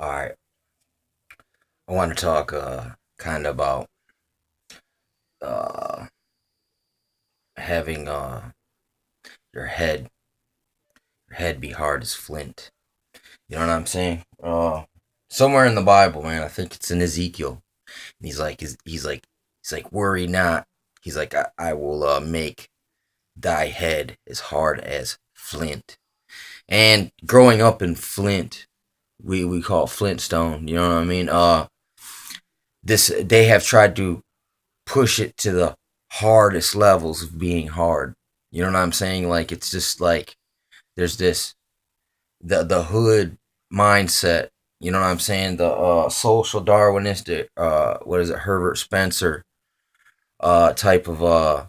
All right, I want to talk kind of about uh having your head your head be hard as flint. You know what I'm saying? Somewhere in the Bible, man, I think it's in Ezekiel. He's like worry not. He's like I will make thy head as hard as flint. And growing up in Flint, we call it Flintstone. You know what I mean? This they have tried to push it to the hardest levels of being hard. You know what I'm saying? Like it's just like there's this the hood mindset. You know what I'm saying? The social Darwinistic what is it, Herbert Spencer type of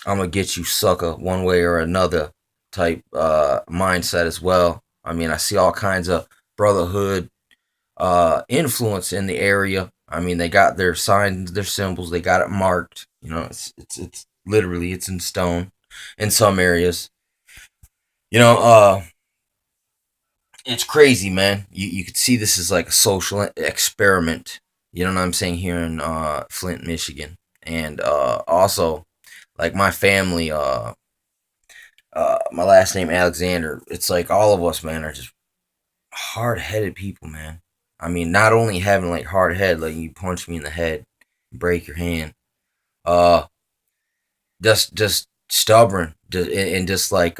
I'm gonna get you sucker one way or another type mindset as well. I mean, I see all kinds of brotherhood influence in the area. I mean, they got their signs, their symbols, they got it marked. You know, it's literally it's in stone in some areas. You know, it's crazy, man. You could see this as like a social experiment. You know what I'm saying, here in Flint, Michigan, and also like my family. My last name Alexander. It's like all of us, man, are just hard headed people, man. I mean, not only having like hard head, like you punch me in the head, break your hand. Uh, just stubborn, and just like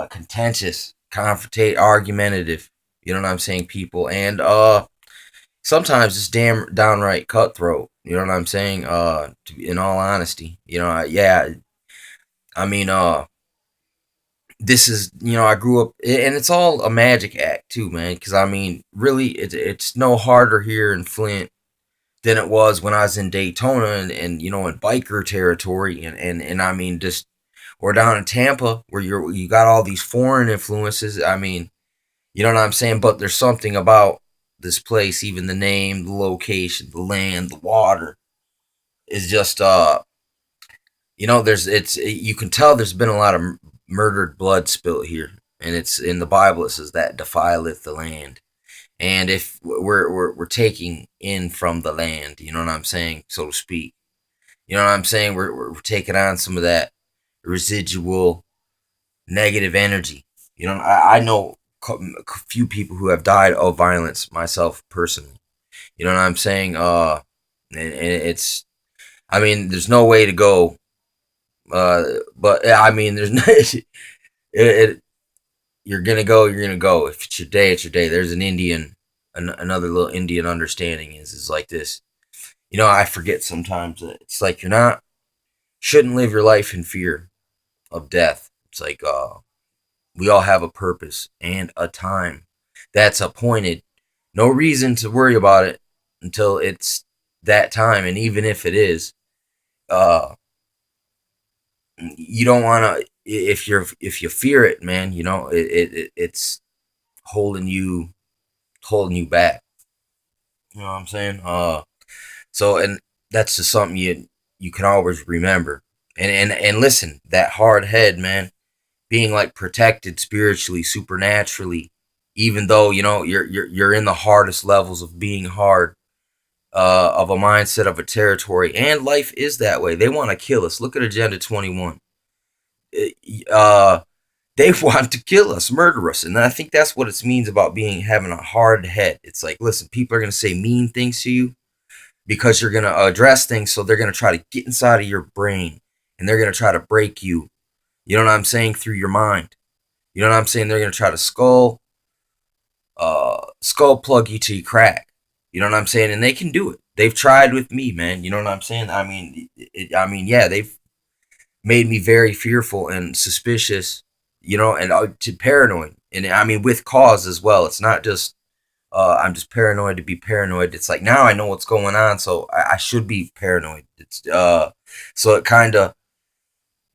contentious, confrontate, argumentative. You know what I'm saying, people, and sometimes it's damn downright cutthroat. You know what I'm saying? In all honesty, yeah. I mean, this is, I grew up, and it's all a magic act too, man. Because I mean, really, it's no harder here in Flint than it was when I was in Daytona and in biker territory, and I mean, just or down in Tampa where you got all these foreign influences. I mean, you know what I'm saying? But there's something about this place, even the name, the location, the land, the water is just there's it's you can tell there's been a lot of murdered blood spilt here, and it's in the Bible. It says that defileth the land, and if we're taking in from the land, you know what I'm saying, so to speak. You know what I'm saying? We're taking on some of that residual negative energy. I know a few people who have died of violence myself personally. You know what I'm saying? And it's I mean, there's no way to go. But I mean, there's no, it, you're gonna go. You're gonna go. If it's your day, it's your day. There's another little Indian understanding is like this. I forget sometimes that it's like you're not shouldn't live your life in fear of death. It's like we all have a purpose and a time that's appointed. No reason to worry about it until it's that time, and even if it is, uh, you don't want to. If you fear it, man, it's holding you back. You know what I'm saying? So and that's just something you can always remember. And listen, that hard head, man, being like protected spiritually, supernaturally, even though you're in the hardest levels of being hard, of a mindset of a territory, and life is that way. They want to kill us. Look at Agenda 21. Uh, they want to kill us, murder us, and I think that's what it means about having a hard head. It's like, listen, people are gonna say mean things to you because you're gonna address things, so they're gonna try to get inside of your brain, and they're gonna try to break you. You know what I'm saying, through your mind. You know what I'm saying? They're gonna try to skull plug you till you crack. You know what I'm saying? And they can do it. They've tried with me, man. You know what I'm saying? I mean, yeah, they've made me very fearful and suspicious. And to paranoid, and I mean with cause as well. It's not just I'm just paranoid to be paranoid. It's like now I know what's going on, so I should be paranoid. It's so it kind of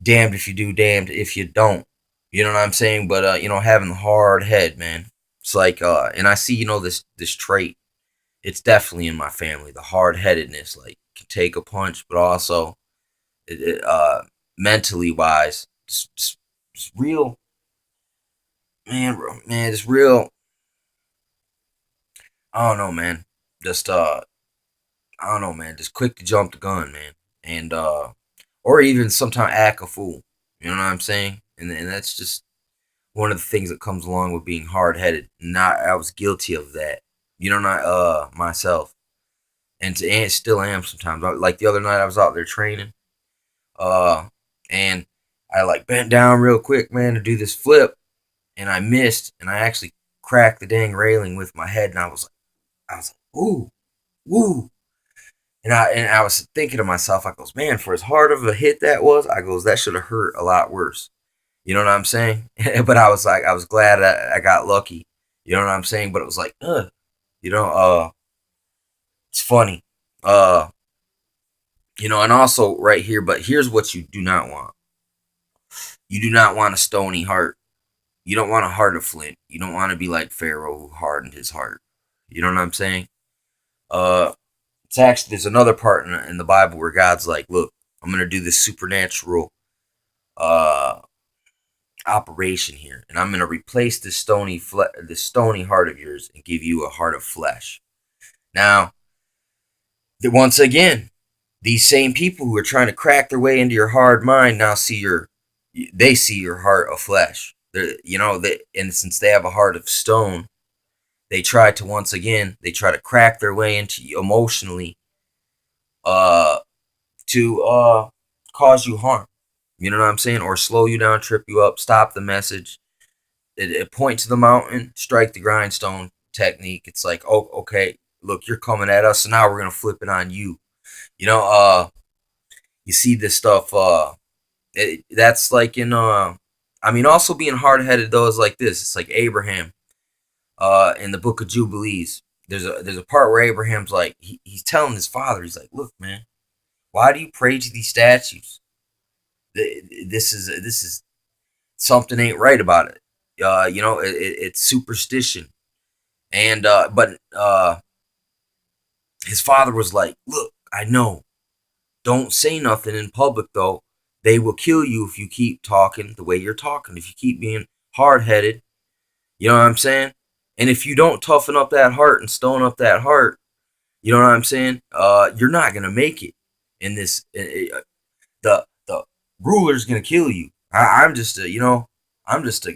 damned if you do, damned if you don't. You know what I'm saying? But having the hard head, man. It's like and I see this trait. It's definitely in my family. The hard headedness, like can take a punch, but also mentally wise, it's real, man, bro, man. It's real. I don't know, man. Just I don't know, man. Just quick to jump the gun, man, and or even sometimes act a fool. You know what I'm saying? And that's just one of the things that comes along with being hard headed. Not I was guilty of that. You know, not myself, and still am sometimes. Like the other night, I was out there training, uh, and I like bent down real quick, man, to do this flip, and I missed, and I actually cracked the dang railing with my head, and I was like, ooh, ooh. And I was thinking to myself, I goes, man, for as hard of a hit that was, I goes, that should have hurt a lot worse. You know what I'm saying? But I was like, I was glad I got lucky. You know what I'm saying? But it was like, you know, it's funny. Uh, and also right here, but here's what you do not want. You do not want a stony heart. You don't want a heart of flint. You don't want to be like Pharaoh who hardened his heart. You know what I'm saying? Uh, it's actually there's another part in the Bible where God's like, look, I'm gonna do this supernatural uh operation here, and I'm gonna replace this stony heart of yours and give you a heart of flesh. Now, once again, these same people who are trying to crack their way into your hard mind now they see your heart of flesh. And since they have a heart of stone, they try to crack their way into you emotionally, uh, to cause you harm. You know what I'm saying? Or slow you down, trip you up, stop the message. It point to the mountain, strike the grindstone technique. It's like, oh, okay, look, you're coming at us, so now we're gonna flip it on you. You know, you see this stuff. That's like in. I mean, also being hard headed though is like this. It's like Abraham. In the Book of Jubilees, there's a part where Abraham's like he's telling his father, he's like, look, man, why do you pray to these statues? This is something ain't right about it. It's superstition, and but his father was like, look, I know. Don't say nothing in public though. They will kill you if you keep talking the way you're talking. If you keep being hard headed, you know what I'm saying? And if you don't toughen up that heart and stone up that heart, you know what I'm saying? You're not gonna make it in this. The ruler's gonna kill you. I'm just I'm just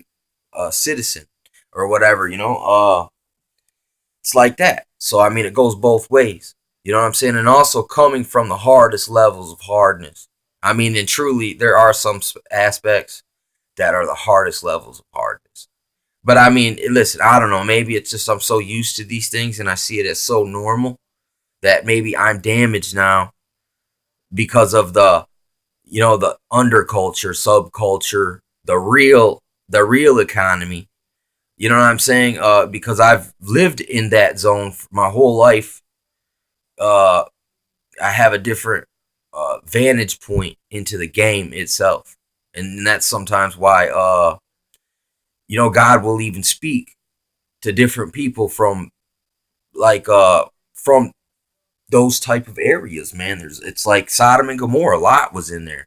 a citizen or whatever. It's like that. So I mean, it goes both ways. You know what I'm saying? And also coming from the hardest levels of hardness. I mean, and truly, there are some aspects that are the hardest levels of hardness. But I mean, listen, I don't know. Maybe it's just I'm so used to these things and I see it as so normal that maybe I'm damaged now because of the underculture, subculture, the real economy. You know what I'm saying? Because I've lived in that zone for my whole life. Uh, I have a different vantage point into the game itself, and that's sometimes why God will even speak to different people from those type of areas. Man, it's like Sodom and Gomorrah. Lot was in there,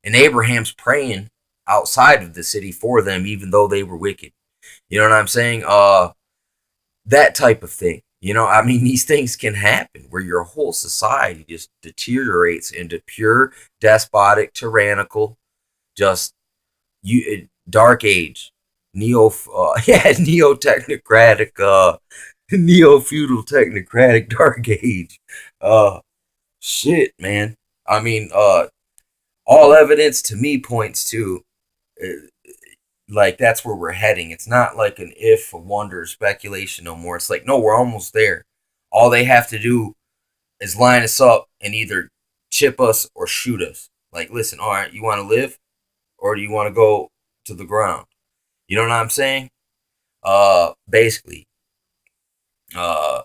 and Abraham's praying outside of the city for them, even though they were wicked. You know what I'm saying? That type of thing. I mean, these things can happen where your whole society just deteriorates into pure, despotic, tyrannical, just dark age, neo technocratic, neo feudal technocratic dark age. Uh, shit, man. I mean, all evidence to me points to uh, like that's where we're heading. It's not like an if, a wonder, speculation no more. It's like no, we're almost there. All they have to do is line us up and either chip us or shoot us. Like, listen, all right, you want to live or do you want to go to the ground? You know what I'm saying? Basically, uh,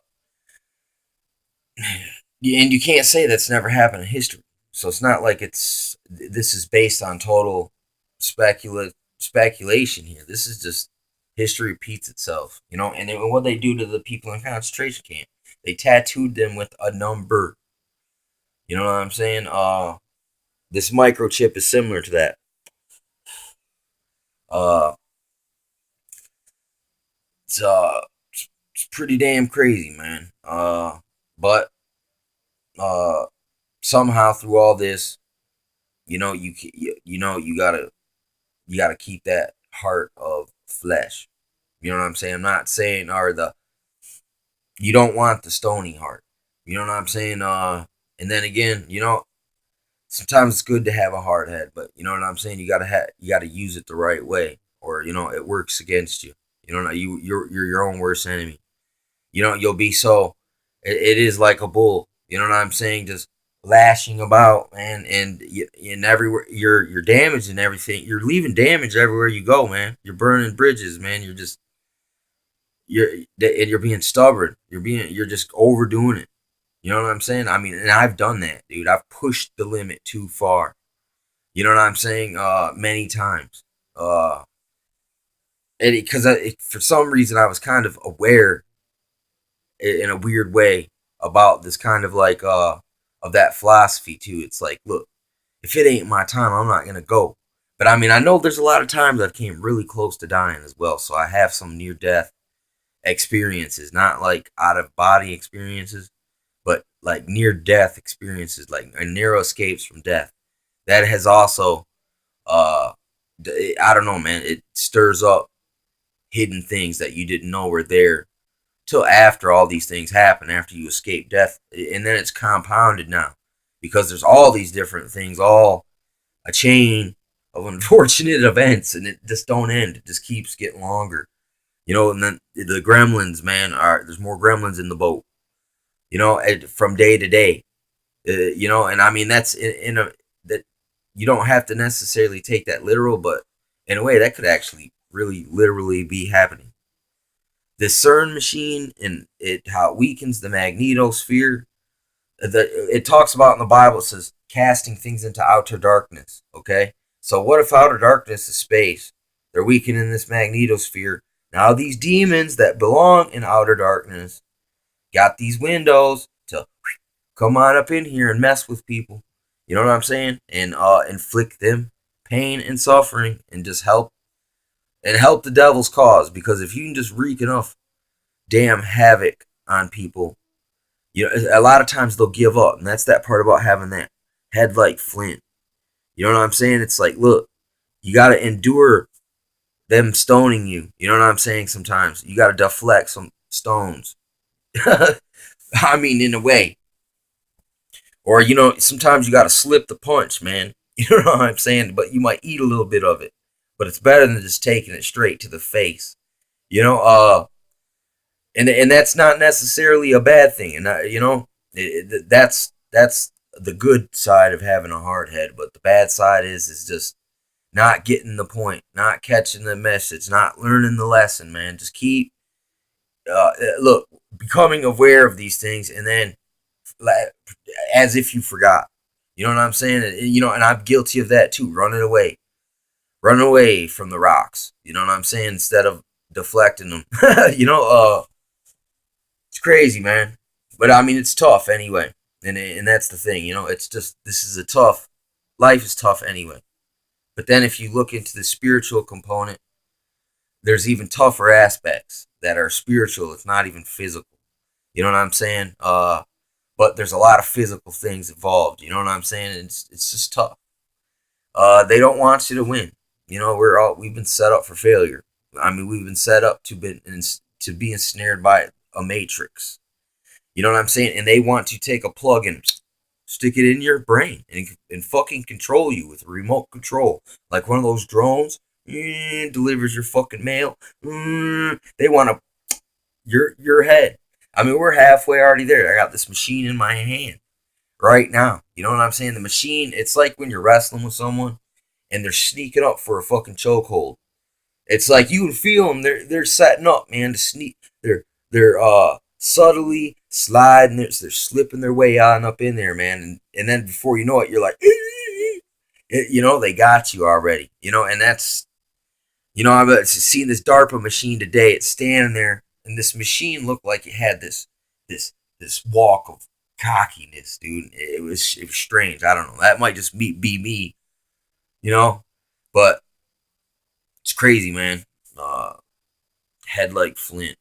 and you can't say that's never happened in history. So it's not like this is based on total speculation here. This is just history repeats itself, And then what they do to the people in concentration camp, they tattooed them with a number. You know what I'm saying? This microchip is similar to that. Uh, it's It's pretty damn crazy, man. But uh, somehow through all this, you gotta keep that heart of flesh. You know what I'm saying? I'm not saying or the you don't want the stony heart. You know what I'm saying? And then again, sometimes it's good to have a hard head, but you know what I'm saying. You gotta use it the right way, or it works against you. You're your own worst enemy. You'll be so. It is like a bull. You know what I'm saying? Just lashing about, man, and in everywhere you're damaging everything. You're leaving damage everywhere you go, man. You're burning bridges, man. You're being stubborn. You're just overdoing it. You know what I'm saying? I mean, and I've done that, dude. I've pushed the limit too far. You know what I'm saying? Many times. And because for some reason I was kind of aware in a weird way about this kind of like of that philosophy too. It's like, look, if it ain't my time, I'm not gonna go. But I mean, I know there's a lot of times I've came really close to dying as well. So I have some near death experiences, not like out of body experiences, but like near death experiences, like narrow escapes from death. That has also, uh, I don't know, man. It stirs up hidden things that you didn't know were there till after all these things happen, after you escape death, and then it's compounded now because there's all these different things, all a chain of unfortunate events, and it just don't end. It just keeps getting longer, and then the gremlins, man, are there's more gremlins in the boat, from day to day, and I mean that's in a that you don't have to necessarily take that literal, but in a way that could actually really literally be happening. The CERN machine and how it weakens the magnetosphere. It talks about in the Bible, it says casting things into outer darkness. Okay, so what if outer darkness is space? They're weakening this magnetosphere. Now these demons that belong in outer darkness got these windows to come on up in here and mess with people. You know what I'm saying? And inflict them pain and suffering and just help the devil's cause. Because if you can just wreak enough damn havoc on people, a lot of times they'll give up, and that's that part about having that head like Flint. You know what I'm saying? It's like, look, you got to endure them stoning you. You know what I'm saying? Sometimes you got to deflect some stones. I mean, in a way, or sometimes you got to slip the punch, man. You know what I'm saying? But you might eat a little bit of it, but it's better than just taking it straight to the face. You know, and that's not necessarily a bad thing, and that's the good side of having a hard head. But the bad side is just not getting the point, not catching the message, not learning the lesson, man. Just keep look, becoming aware of these things, and then as if you forgot. You know what I'm saying? And I'm guilty of that too, running away from the rocks. You know what I'm saying? Instead of deflecting them. It's crazy, man. But I mean, it's tough anyway, and that's the thing. It's just this is a tough life is tough anyway. But then if you look into the spiritual component, there's even tougher aspects that are spiritual. It's not even physical. You know what I'm saying? But there's a lot of physical things involved. You know what I'm saying? It's just tough. They don't want you to win. We've been set up for failure. I mean, we've been set up to be ensnared by a matrix. You know what I'm saying? And they want to take a plug and stick it in your brain and fucking control you with a remote control, like one of those drones. Delivers your fucking mail. They want to your head. I mean, we're halfway already there. I got this machine in my hand right now. You know what I'm saying? The machine. It's like when you're wrestling with someone and they're sneaking up for a fucking chokehold. It's like you can feel them. They're setting up, man, to sneak. They're subtly sliding. They're slipping their way on up in there, man. And then before you know it, you're like, they got you already. And that's, I've seen this DARPA machine today. It's standing there, and this machine looked like it had this walk of cockiness, dude. It was strange. I don't know. That might just be me, but it's crazy, man. Head like Flint.